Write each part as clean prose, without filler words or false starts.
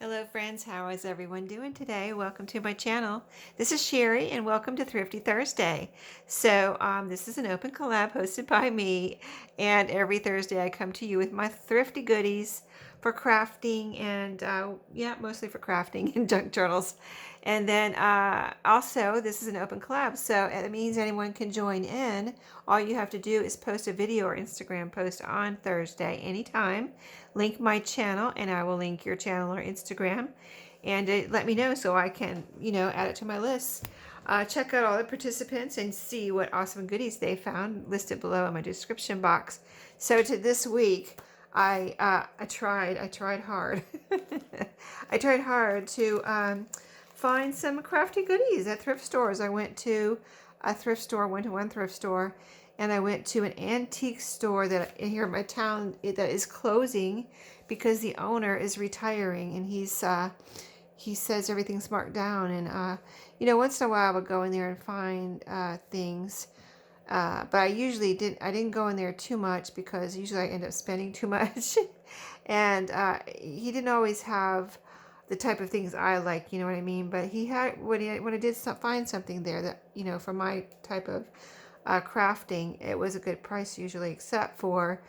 Hello friends, how is everyone doing today? Welcome to my channel. This is Sherry and welcome to Thrifty Thursday. So this is an open collab hosted by me, and every Thursday I come to you with my thrifty goodies for crafting and yeah, mostly for crafting and junk journals. And then also this is an open collab, so it means anyone can join in. All you have to do is post a video or Instagram post on Thursday anytime. Link my channel and I will link your channel or Instagram, and let me know so I can, add it to my list. Check out all the participants and see what awesome goodies they found listed below in my description box. So to this week, I tried hard. I tried hard to find some crafty goodies at thrift stores. I went to a thrift store, went to one thrift store, and I went to an antique store that here in my town that is closing because the owner is retiring, and he says everything's marked down. And once in a while I would go in there and find things, but I didn't go in there too much because usually I end up spending too much. And he didn't always have the type of things I like, you know what I mean? But he had, when I did find something there that, for my type of crafting, it was a good price usually, except for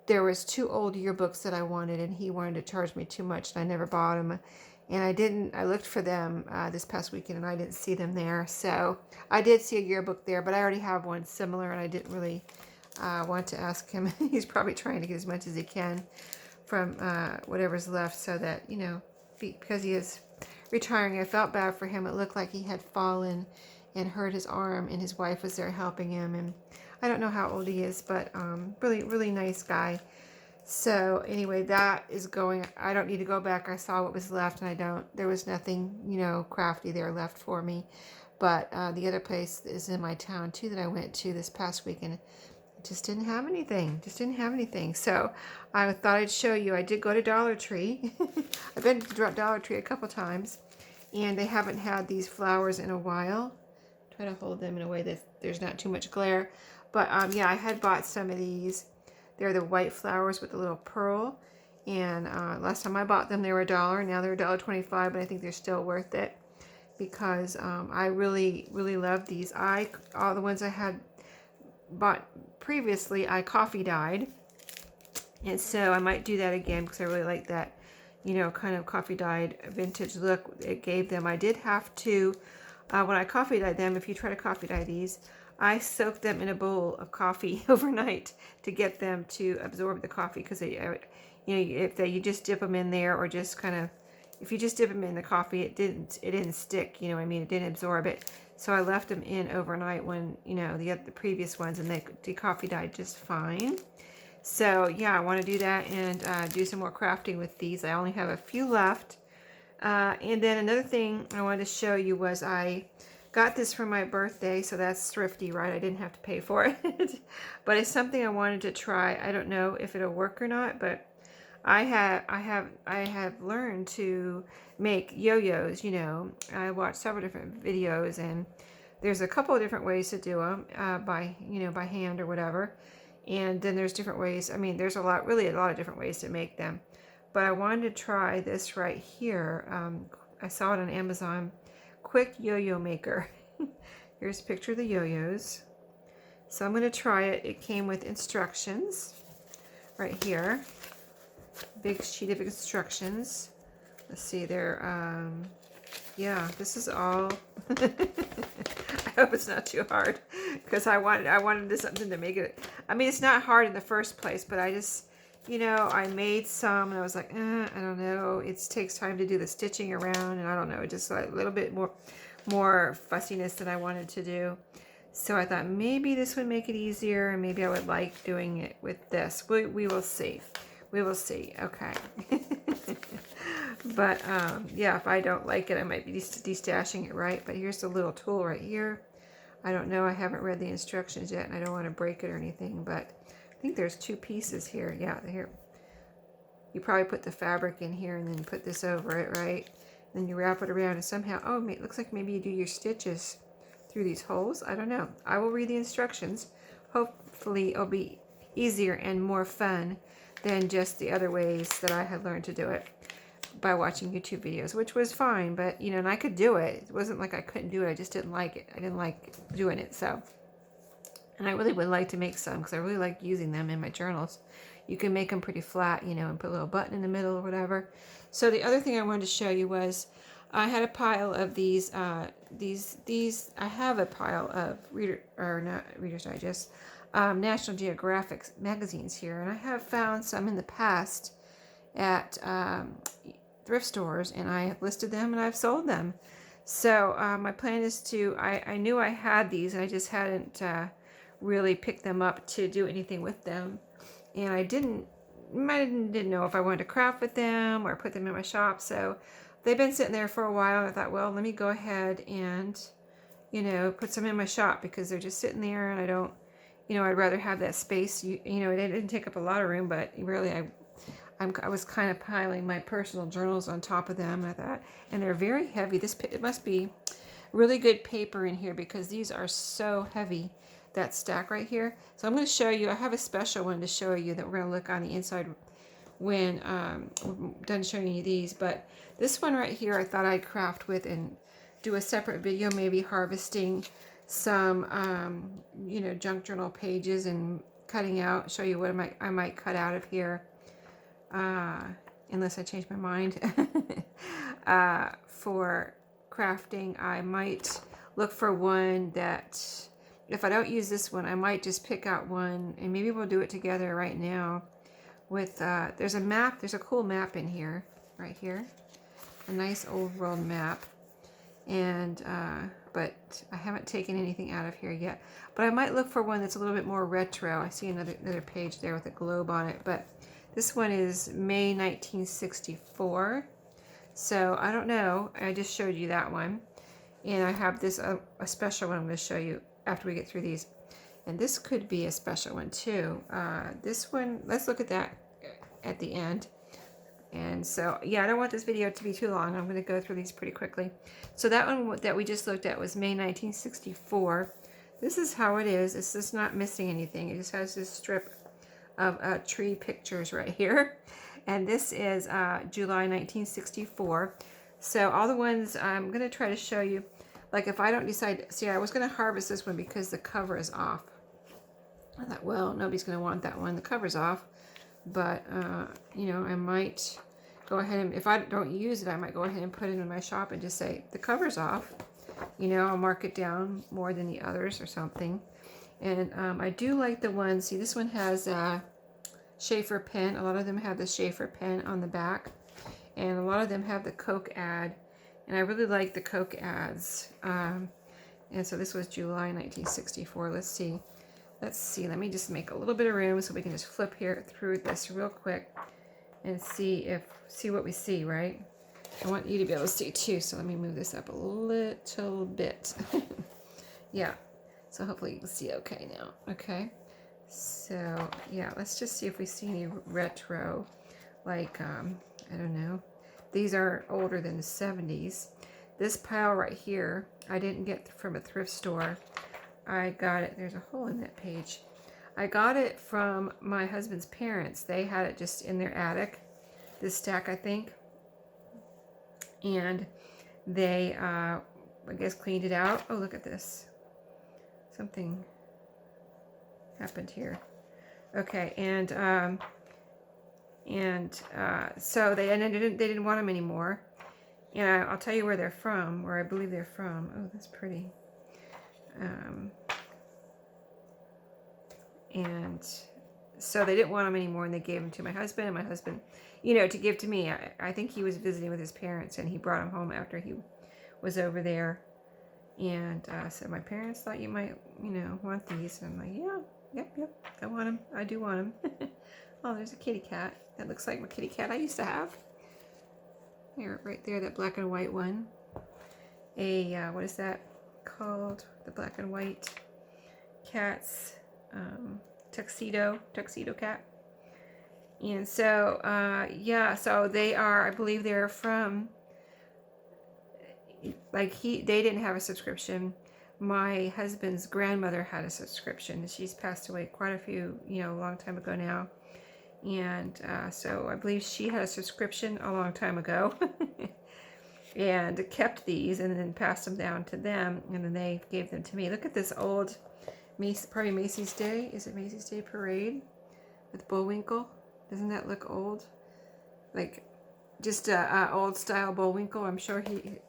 there was 2 old yearbooks that I wanted, and he wanted to charge me too much, and I never bought them. And I looked for them this past weekend, and I didn't see them there. So I did see a yearbook there, but I already have one similar, and I didn't really want to ask him. He's probably trying to get as much as he can from whatever's left, so that, because he is retiring, I felt bad for him. It looked like he had fallen and hurt his arm, and his wife was there helping him. And I don't know how old he is, but really, really nice guy. So anyway, that is going. I don't need to go back. I saw what was left, and there was nothing, crafty there left for me. But the other place is in my town too that I went to this past weekend. Just didn't have anything. So I thought I'd show you. I did go to Dollar Tree. I've been to Dollar Tree a couple times, and they haven't had these flowers in a while. Try to hold them in a way that there's not too much glare. But yeah, I had bought some of these. They're the white flowers with the little pearl. And last time I bought them, they were $1. Now they're $1.25, but I think they're still worth it because I really, really love these. All the ones I had bought previously, I coffee dyed, and so I might do that again because I really like that, kind of coffee dyed vintage look it gave them. I did have to, when I coffee dyed them, if you try to coffee dye these, I soaked them in a bowl of coffee overnight to get them to absorb the coffee, because you just dip them in there, or just kind of, if you just dip them in the coffee, it didn't stick, it didn't absorb it. So I left them in overnight when, the previous ones, and they coffee dyed just fine. So yeah, I want to do that and do some more crafting with these. I only have a few left. And then another thing I wanted to show you was I got this for my birthday, so that's thrifty, right? I didn't have to pay for it. But it's something I wanted to try. I don't know if it'll work or not, but I have learned to make yo-yos. I watched several different videos, and there's a couple of different ways to do them by hand or whatever. And then there's different ways. I mean, there's really a lot of different ways to make them. But I wanted to try this right here. I saw it on Amazon. Quick yo-yo maker. Here's a picture of the yo-yos. So I'm going to try it. It came with instructions right here. Big sheet of instructions. Let's see there. Yeah, this is all. I hope it's not too hard, because I wanted something to make it. I mean, it's not hard in the first place, but I just, I made some and I was like, I don't know. It takes time to do the stitching around, and I don't know, just like a little bit more fussiness than I wanted to do. So I thought maybe this would make it easier, and maybe I would like doing it with this. We will see. We will see. Okay. But yeah, if I don't like it, I might be destashing it, right? But here's the little tool right here. I don't know. I haven't read the instructions yet, and I don't want to break it or anything, but I think there's 2 pieces here. Yeah, here. You probably put the fabric in here and then put this over it, right? And then you wrap it around, and somehow, oh, it looks like maybe you do your stitches through these holes. I don't know. I will read the instructions. Hopefully it'll be easier and more fun than just the other ways that I had learned to do it. by watching YouTube videos, which was fine, but you know, and I could do it. It wasn't like I couldn't do it. I just didn't like it. I didn't like doing it. So, and I really would like to make some because I really like using them in my journals. You can make them pretty flat, you know, and put a little button in the middle or whatever. So the other thing I wanted to show you was I had a pile of these. I have a pile of Reader's Digest, National Geographic magazines here, and I have found some in the past at thrift stores, and I have listed them and I've sold them. So my plan is to, I knew I had these and I just hadn't really picked them up to do anything with them. And I didn't know if I wanted to craft with them or put them in my shop. So they've been sitting there for a while, and I thought, well, let me go ahead and, you know, put some in my shop because they're just sitting there and I don't, you know, I'd rather have that space. You know, it didn't take up a lot of room, but really I was kind of piling my personal journals on top of them. I thought, and they're very heavy. It must be really good paper in here because these are so heavy, that stack right here. So I'm going to show you, I have a special one to show you that we're going to look on the inside when we're done showing you these. But this one right here, I thought I'd craft with and do a separate video, maybe harvesting some, you know, junk journal pages and cutting out, show you what I might cut out of here. Unless I change my mind. For crafting, I might look for one that, if I don't use this one, I might just pick out one, and maybe we'll do it together right now with, there's a map, there's a cool map in here, right here, a nice old world map, and, but I haven't taken anything out of here yet, but I might look for one that's a little bit more retro. I see another page there with a globe on it, but this one is May 1964, so I don't know, I just showed you that one, and I have this, a special one I'm going to show you after we get through these, and this could be a special one too. This one, let's look at that at the end. And so, yeah, I don't want this video to be too long. I'm going to go through these pretty quickly. So that one that we just looked at was May 1964. This is how it is. It's just not missing anything. It just has this strip of tree pictures right here. And this is July 1964. So all the ones I'm going to try to show you, like if I don't decide, see, I was going to harvest this one because the cover is off. I thought, well, nobody's going to want that one. The cover's off. But, you know, I might go ahead and, if I don't use it, I might go ahead and put it in my shop and just say, the cover's off. You know, I'll mark it down more than the others or something. And I do like the one, see, this one has a Schaefer pen. A lot of them have the Schaefer pen on the back. And a lot of them have the Coke ad. And I really like the Coke ads. And so this was July 1964. Let's see. Let me just make a little bit of room so we can just flip here through this real quick and see what we see, right? I want you to be able to see too, so let me move this up a little bit. Yeah, so hopefully you can see okay now. Okay, so yeah, let's just see if we see any retro, like, I don't know. These are older than the 70s. This pile right here, I didn't get from a thrift store. I got it, there's a hole in that page. I got it from my husband's parents. They had it just in their attic, this stack, I think. And they, I guess, cleaned it out. Oh, look at this. Something happened here. Okay, so they didn't want them anymore. And I'll tell you where they're from, where I believe they're from. Oh, that's pretty. And so they didn't want them anymore, and they gave them to my husband, and my husband, you know, to give to me. I think he was visiting with his parents, and he brought them home after he was over there. And so my parents thought you might, you know, want these. And I'm like, yeah, yep, I want them. I do want them. Oh, there's a kitty cat. That looks like my kitty cat I used to have. There, right there, that black and white one. What is that called? The black and white cat's tuxedo cat. And so yeah, so they are, I believe they're from, like, they didn't have a subscription. My husband's grandmother had a subscription. She's passed away quite a few, you know, a long time ago now. And so I believe she had a subscription a long time ago and kept these and then passed them down to them, and then they gave them to me. Look at this old, probably Macy's Day. Is it Macy's Day Parade with Bullwinkle? Doesn't that look old? Like just a old style Bullwinkle. I'm sure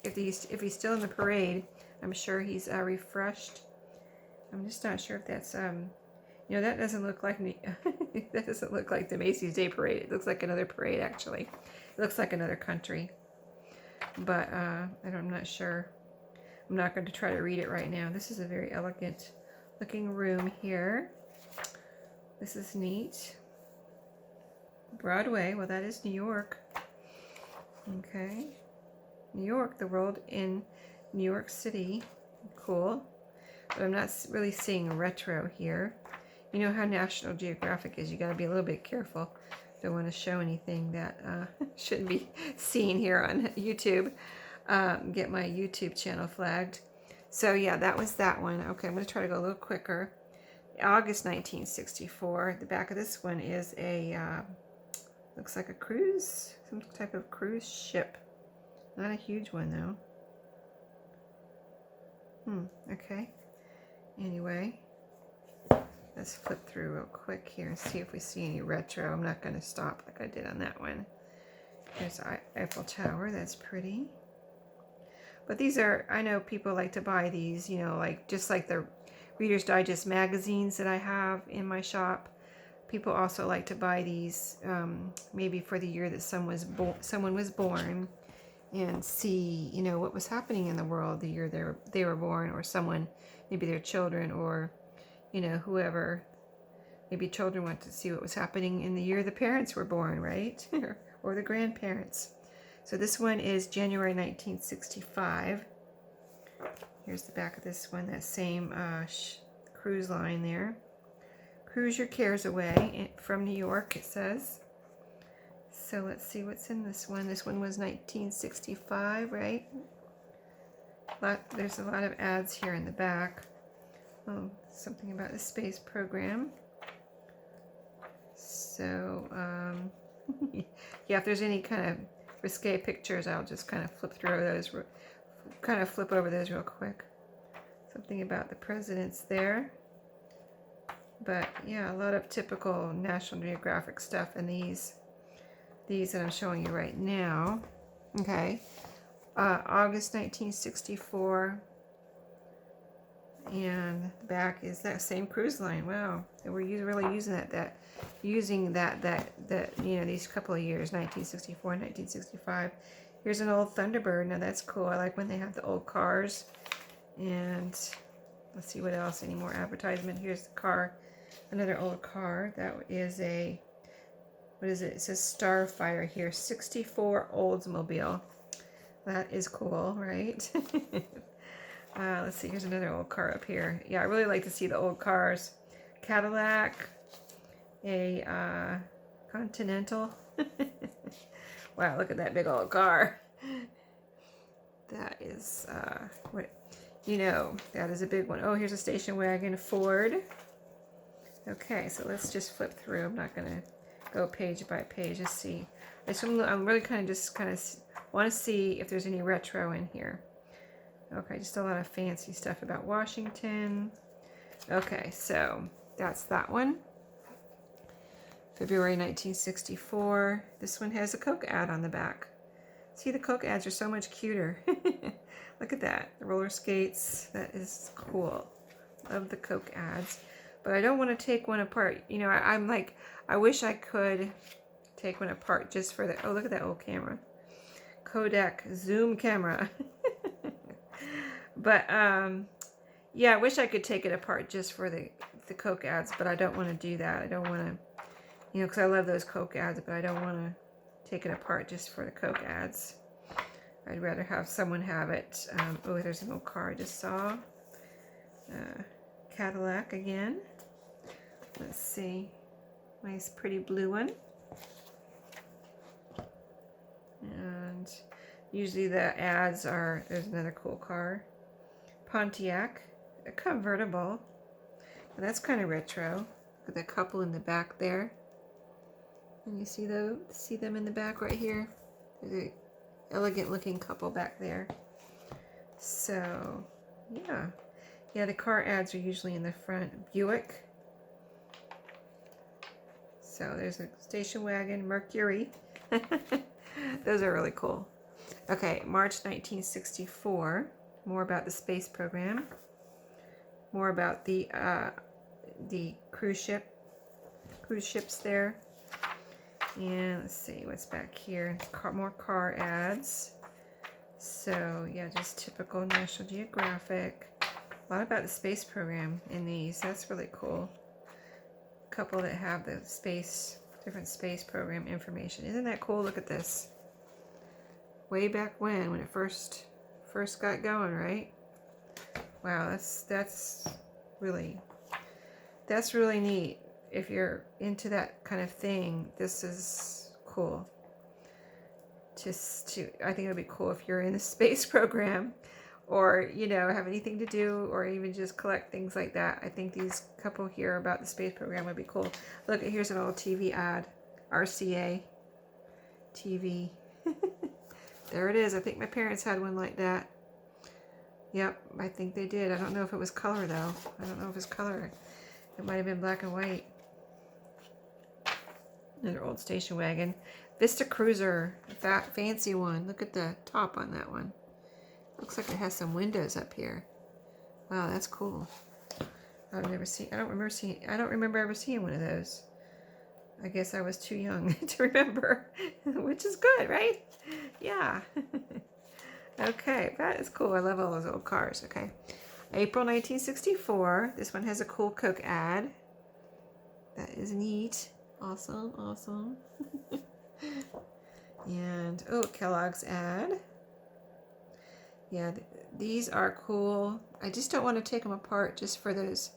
if he's still in the parade, I'm sure he's refreshed. I'm just not sure if that's you know, that doesn't look like me. That doesn't look like the Macy's Day Parade. It looks like another parade, actually. It looks like another country. But I'm not sure. I'm not going to try to read it right now. This is a very elegant looking room here. This is neat. Broadway. Well, that is New York. Okay. New York, the world in New York City. Cool. But I'm not really seeing retro here. You know how National Geographic is. You got to be a little bit careful. Don't want to show anything that shouldn't be seen here on YouTube. Get my YouTube channel flagged. So yeah, that was that one. Okay, I'm going to try to go a little quicker. August 1964. The back of this one is a, looks like a cruise, some type of cruise ship. Not a huge one though. Okay. Anyway. Let's flip through real quick here and see if we see any retro. I'm not going to stop like I did on that one. There's Eiffel Tower. That's pretty. But these are, I know people like to buy these, you know, like just like the Reader's Digest magazines that I have in my shop. People also like to buy these maybe for the year that someone was born and see, you know, what was happening in the world the year they were born, or someone, maybe their children, or you know, whoever, maybe children want to see what was happening in the year the parents were born, right? Or the grandparents. So this one is January 1965. Here's the back of this one, that same cruise line there. Cruise your cares away from New York, it says. So let's see what's in this one. This one was 1965, right? There's a lot of ads here in the back. Oh, something about the space program. So, yeah, if there's any kind of risque pictures, I'll just kind of flip over those real quick. Something about the presidents there. But yeah, a lot of typical National Geographic stuff in these that I'm showing you right now. Okay, August 1964. And the back is that same cruise line. Wow, they were really using that you know, these couple of years, 1964 and 1965. Here's an old Thunderbird. Now that's cool. I like when they have the old cars. And let's see what else. Any more advertisement? Here's the car, another old car. That is a, what is it? It says Starfighter here, 64 Oldsmobile. That is cool, right? Let's see, here's another old car up here. Yeah, I really like to see the old cars. Cadillac, a Continental. Wow, look at that big old car. That is, what, you know, that is a big one. Oh, here's a station wagon, Ford. Okay, so let's just flip through. I'm not going to go page by page. Let's see. I'm really kind of want to see if there's any retro in here. Okay, just a lot of fancy stuff about Washington. Okay, so that's that one. February 1964. This one has a Coke ad on the back. See, the Coke ads are so much cuter. Look at that. The roller skates. That is cool. Love the Coke ads. But I don't want to take one apart. You know, I'm like, I wish I could take one apart just for the, oh, look at that old camera. Kodak zoom camera. But yeah, I wish I could take it apart just for the Coke ads, but I don't want to do that. I don't want to, you know, because I love those Coke ads, but I don't want to take it apart just for the Coke ads. I'd rather have someone have it. Oh, there's an old car I just saw. Cadillac again. Let's see. Nice pretty blue one. And usually the ads are, there's another cool car. Pontiac, a convertible. And that's kind of retro. With a couple in the back there. And you see them in the back right here? There's an elegant looking couple back there. So, yeah. Yeah, the car ads are usually in the front. Buick. So there's a station wagon, Mercury. Those are really cool. Okay, March 1964. More about the space program. More about the cruise ships there. And let's see what's back here. More car ads. So yeah, just typical National Geographic. A lot about the space program in these. That's really cool. A couple that have the different space program information. Isn't that cool? Look at this. Way back when it first got going, right? Wow, that's really neat. If you're into that kind of thing, this is cool. I think it would be cool if you're in the space program, or have anything to do, or even just collect things like that. I think these couple here about the space program would be cool. Look, here's an old TV ad, RCA TV. There it is. I think my parents had one like that. Yep, I think they did. I don't know if it was color though. I don't know if it's color. It might have been black and white. Another old station wagon. Vista Cruiser, that fancy one. Look at the top on that one. Looks like it has some windows up here. Wow, that's cool. I don't remember ever seeing one of those. I guess I was too young to remember, which is good, right? Yeah. Okay, that is cool. I love all those old cars. Okay. April 1964. This one has a cool Coke ad. That is neat. Awesome, awesome. And, oh, Kellogg's ad. Yeah, these are cool. I just don't want to take them apart just for those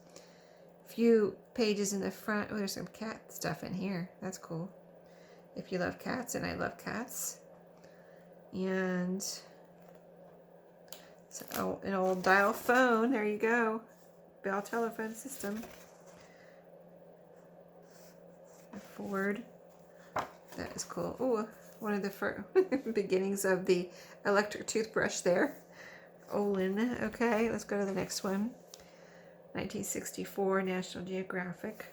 few pages in the front. Oh, there's some cat stuff in here. That's cool. If you love cats, and I love cats. And so, an old dial phone. There you go. Bell telephone system. A Ford. That is cool. Oh, one of the beginnings of the electric toothbrush there. Olin. Okay, let's go to the next one. 1964 National Geographic.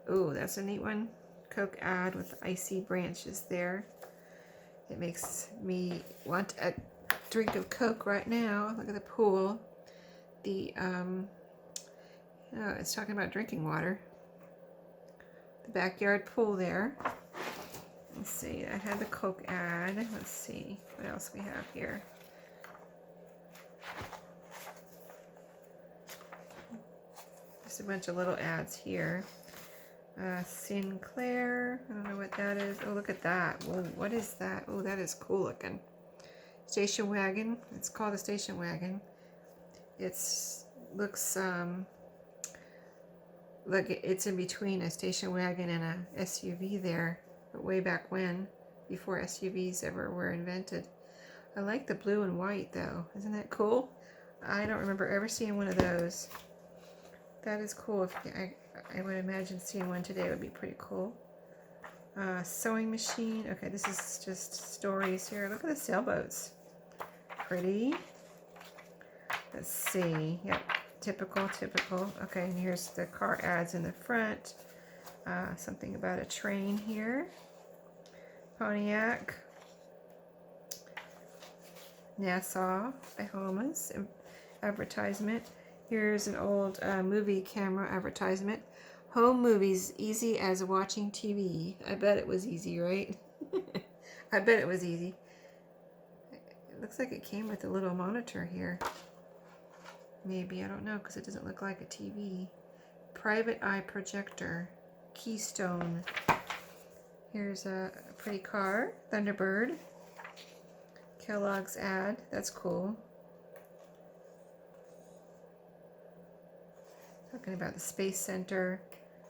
Oh, that's a neat one. Coke ad with icy branches there. It makes me want a drink of Coke right now. Look at the pool. It's talking about drinking water. The backyard pool there. Let's see, I had the Coke ad. Let's see what else we have here. Just a bunch of little ads here. Sinclair, I don't know what that is. Oh, look at that. Whoa, what is that? Oh, that is cool looking. Station wagon. It's called a station wagon. Looks like it's in between a station wagon and a SUV there. But way back when, before SUVs ever were invented. I like the blue and white though. Isn't that cool? I don't remember ever seeing one of those. That is cool. I would imagine seeing one today would be pretty cool. Sewing machine. Okay, this is just stories here. Look at the sailboats. Pretty. Let's see. Yep, typical. Okay, and here's the car ads in the front. Something about a train here. Pontiac. Nassau, Bahamas. Advertisement. Here's an old movie camera advertisement. Home movies, easy as watching TV. I bet it was easy, right? I bet it was easy. It looks like it came with a little monitor here. Maybe, I don't know, because it doesn't look like a TV. Private eye projector. Keystone. Here's a pretty car. Thunderbird. Kellogg's ad. That's cool. Talking about the Space Center.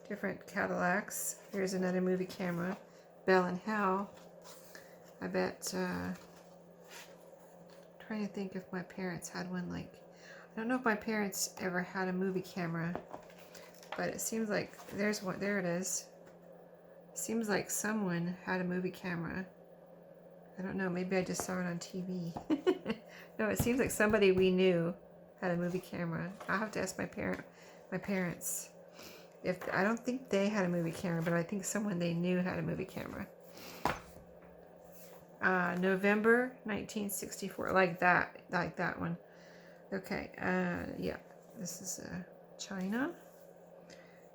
Different Cadillacs. Here's another movie camera. Bell and Howell. I bet, trying to think if my parents had one like, I don't know if my parents ever had a movie camera, but it seems like there's one. There it is. Seems like someone had a movie camera. I don't know, maybe I just saw it on TV. No, it seems like somebody we knew had a movie camera. I'll have to ask my parents. I don't think they had a movie camera, but I think someone they knew had a movie camera. November 1964, like that one. Okay, yeah, this is China.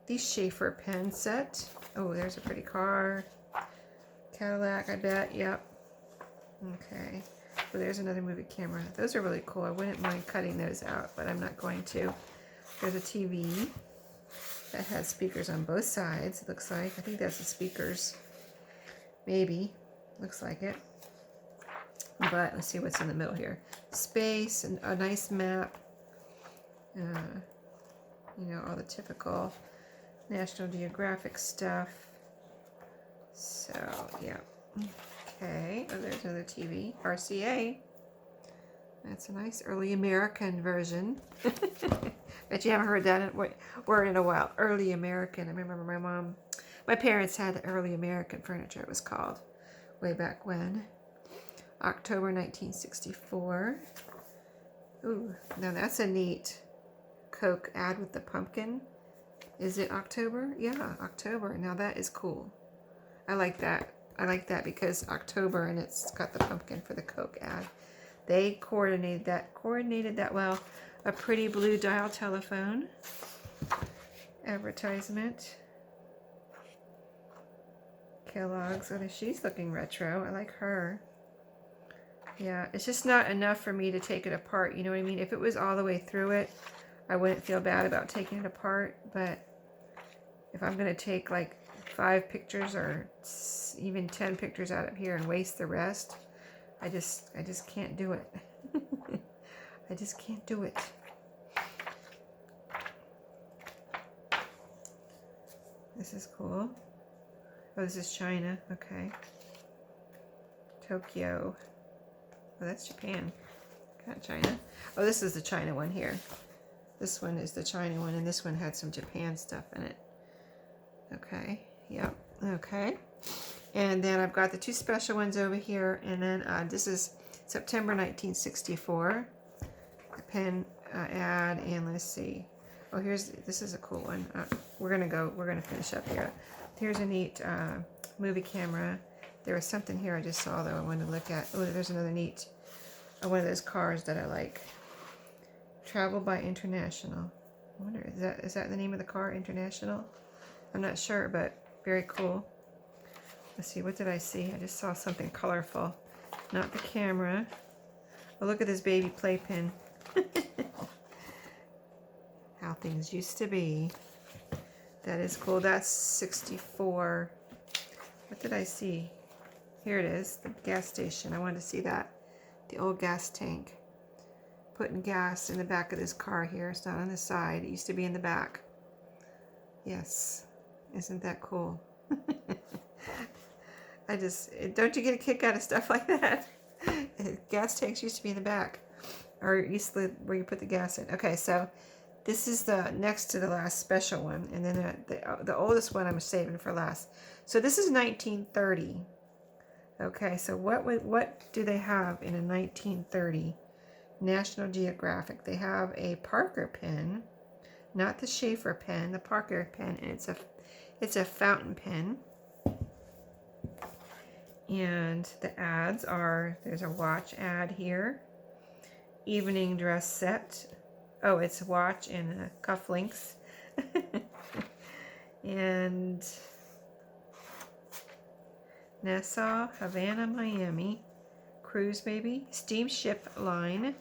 The Schaefer pen set. Oh, there's a pretty car. Cadillac, I bet. Yep. Okay. Well, there's another movie camera. Those are really cool. I wouldn't mind cutting those out, but I'm not going to. There's a TV that has speakers on both sides, it looks like. I think that's the speakers. Maybe. Looks like it. But let's see what's in the middle here. Space and a nice map. You know, all the typical National Geographic stuff. So, yeah. Okay. Oh, there's another TV. RCA. That's a nice early American version. Bet you haven't heard that word in a while. Early American. I remember my parents had early American furniture, it was called, way back when. October 1964. Ooh, now that's a neat Coke ad with the pumpkin. Is it October? Yeah, October. Now that is cool. I like that. I like that because October and it's got the pumpkin for the Coke ad. They coordinated that well. A pretty blue dial telephone. Advertisement. Kellogg's. Oh, she's looking retro. I like her. Yeah, it's just not enough for me to take it apart. You know what I mean? If it was all the way through it, I wouldn't feel bad about taking it apart. But if I'm going to take like 5 pictures or even 10 pictures out of here and waste the rest, I just can't do it. I just can't do it. This is cool. Oh, this is China. Okay. Tokyo. Oh, that's Japan. Not China. Oh, this is the China one here. This one is the China one, and this one had some Japan stuff in it. Okay. Yep. Okay. And then I've got the 2 special ones over here, and then this is September 1964. A pen ad, and let's see. Oh, this is a cool one. We're gonna finish up here. Here's a neat movie camera. There was something here I just saw though I wanted to look at. Oh, there's another neat one of those cars that I like. Travel by International. I wonder, is that the name of the car, International? I'm not sure, but very cool. Let's see, what did I see? I just saw something colorful. Not the camera. Oh, look at this baby playpen. How things used to be. That is cool. That's 64. What did I see? Here it is, the gas station. I wanted to see that. The old gas tank. Putting gas in the back of this car here. It's not on the side. It used to be in the back. Yes. Isn't that cool? Don't you get a kick out of stuff like that? Gas tanks used to be in the back. Or used to where you put the gas in. Okay, so this is the next to the last special one. And then the oldest one I'm saving for last. So this is 1930. Okay, so what do they have in a 1930 National Geographic? They have a Parker pen, not the Schaefer pen, the Parker pen, and it's a fountain pen. And the ads are, there's a watch ad here, evening dress set. Oh, it's a watch and cufflinks. And Nassau, Havana, Miami, cruise maybe, steamship line,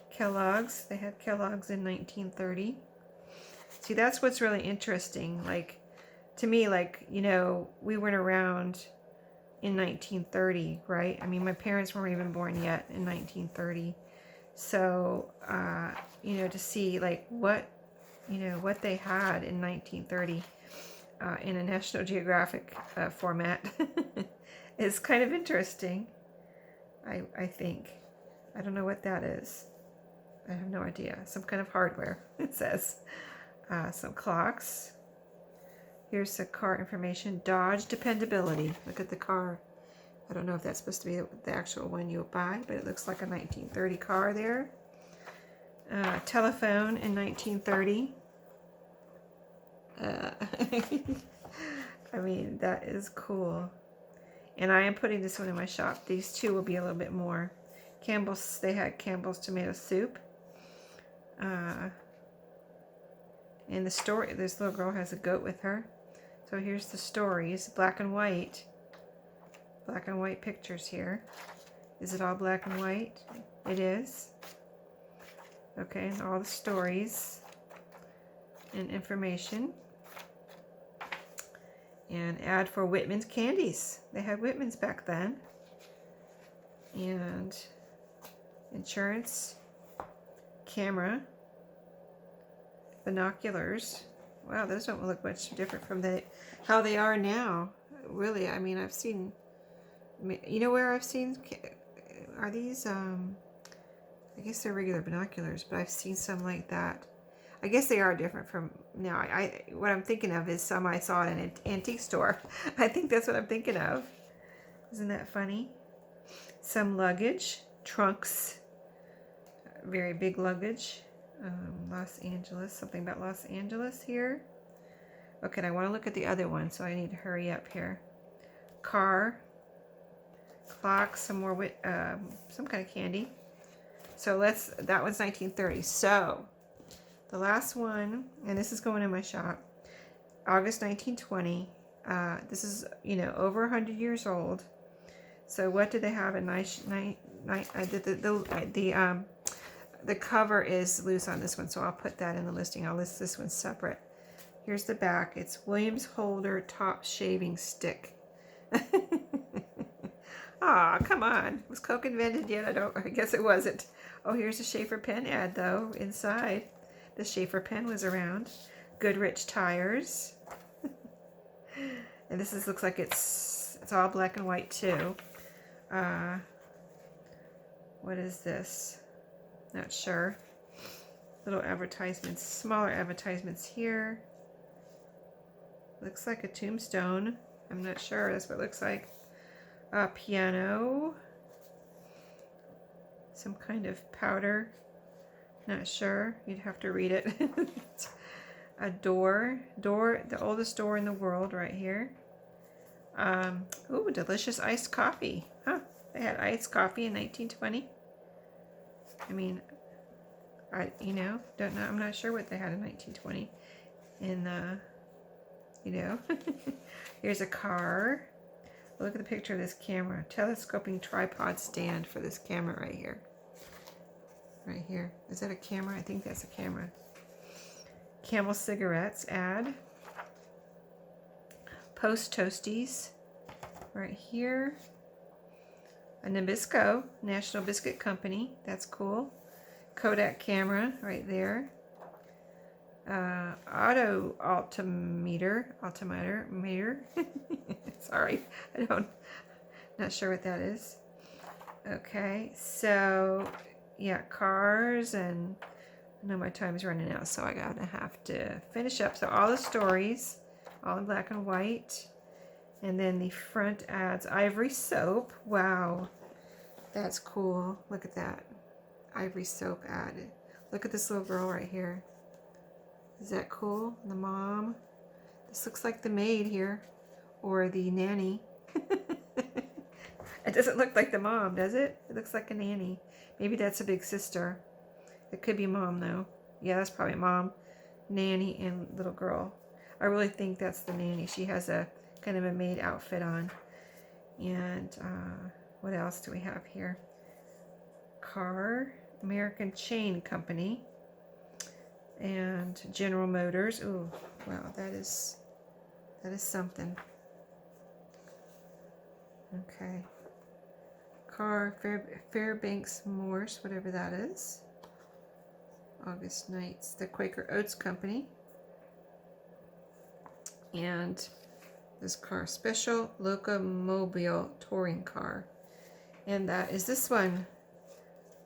Kellogg's. They had Kellogg's in 1930. See, that's what's really interesting. Like, to me, like, you know, we weren't around in 1930, right? I mean, my parents weren't even born yet in 1930. So, you know, to see like what they had in 1930 in a National Geographic format is kind of interesting. I think. I don't know what that is. I have no idea. Some kind of hardware, it says. Some clocks. Here's the car information. Dodge dependability. Look at the car. I don't know if that's supposed to be the actual one you buy, but it looks like a 1930 car there. Telephone in 1930. I mean, that is cool. And I am putting this one in my shop. These two will be a little bit more. Campbell's, they had Campbell's tomato soup. In the story, this little girl has a goat with her. So here's the stories, black and white. Black and white pictures here. Is it all black and white? It is. Okay, and all the stories and information. And ad for Whitman's candies. They had Whitman's back then. And insurance, camera, binoculars. Wow, those don't look much different from how they are now. Really, I mean, I've seen, you know where I've seen, are these, I guess they're regular binoculars, but I've seen some like that. I guess they are different from now. What I'm thinking of is some I saw in an antique store. I think that's what I'm thinking of. Isn't that funny? Some luggage, trunks, very big luggage. Los Angeles, something about Los Angeles here. Okay, and I want to look at the other one, so I need to hurry up here. Car, clock, some more, some kind of candy. So that one's 1930. So the last one, and this is going in my shop, August 1920. This is, you know, over 100 years old. So what did they have in the cover is loose on this one, so I'll put that in the listing. I'll list this one separate. Here's the back. It's Williams Holder Top Shaving Stick. Aw, come on. Was Coke invented yet? I guess it wasn't. Oh, here's a Schaefer pen ad, though, inside. The Schaefer pen was around. Goodrich tires. And this looks like it's all black and white, too. What is this? Not sure. Little advertisements, smaller advertisements here. Looks like a tombstone. I'm not sure. That's what it looks like. A piano. Some kind of powder. Not sure. You'd have to read it. A door. The oldest door in the world right here. Ooh, delicious iced coffee. Huh. They had iced coffee in 1920. I mean, don't know. I'm not sure what they had in 1920. And, here's a car. Look at the picture of this camera. Telescoping tripod stand for this camera right here. Right here. Is that a camera? I think that's a camera. Camel cigarettes ad. Post Toasties. Right here. A Nabisco, National Biscuit Company. That's cool. Kodak camera right there. Auto altimeter. Sorry, not sure what that is. Okay, so yeah, cars, and I know my time is running out, so I have to finish up. So all the stories, all in black and white. And then the front ads, Ivory soap. Wow, that's cool. Look at that. Ivory soap ad. Look at this little girl right here. Is that cool? The mom. This looks like the maid here, or the nanny. It doesn't look like the mom, does it? It looks like a nanny. Maybe that's a big sister. It could be mom, though. Yeah, that's probably mom, nanny, and little girl. I really think that's the nanny. She has a kind of a maid outfit on. And what else do we have here? Car, American Chain Company, and General Motors. Ooh, wow, that is something. Okay. Car, Fairbanks Morse, whatever that is. August Nights, the Quaker Oats Company. And this car, Special Locomobile Touring Car. And that is this one.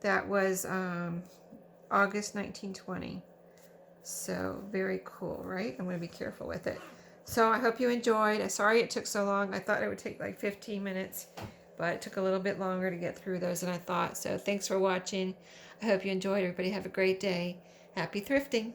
That was August 1920. So very cool, right? I'm going to be careful with it. So I hope you enjoyed. I'm sorry it took so long. I thought it would take like 15 minutes, but it took a little bit longer to get through those than I thought. So thanks for watching. I hope you enjoyed. Everybody have a great day. Happy thrifting.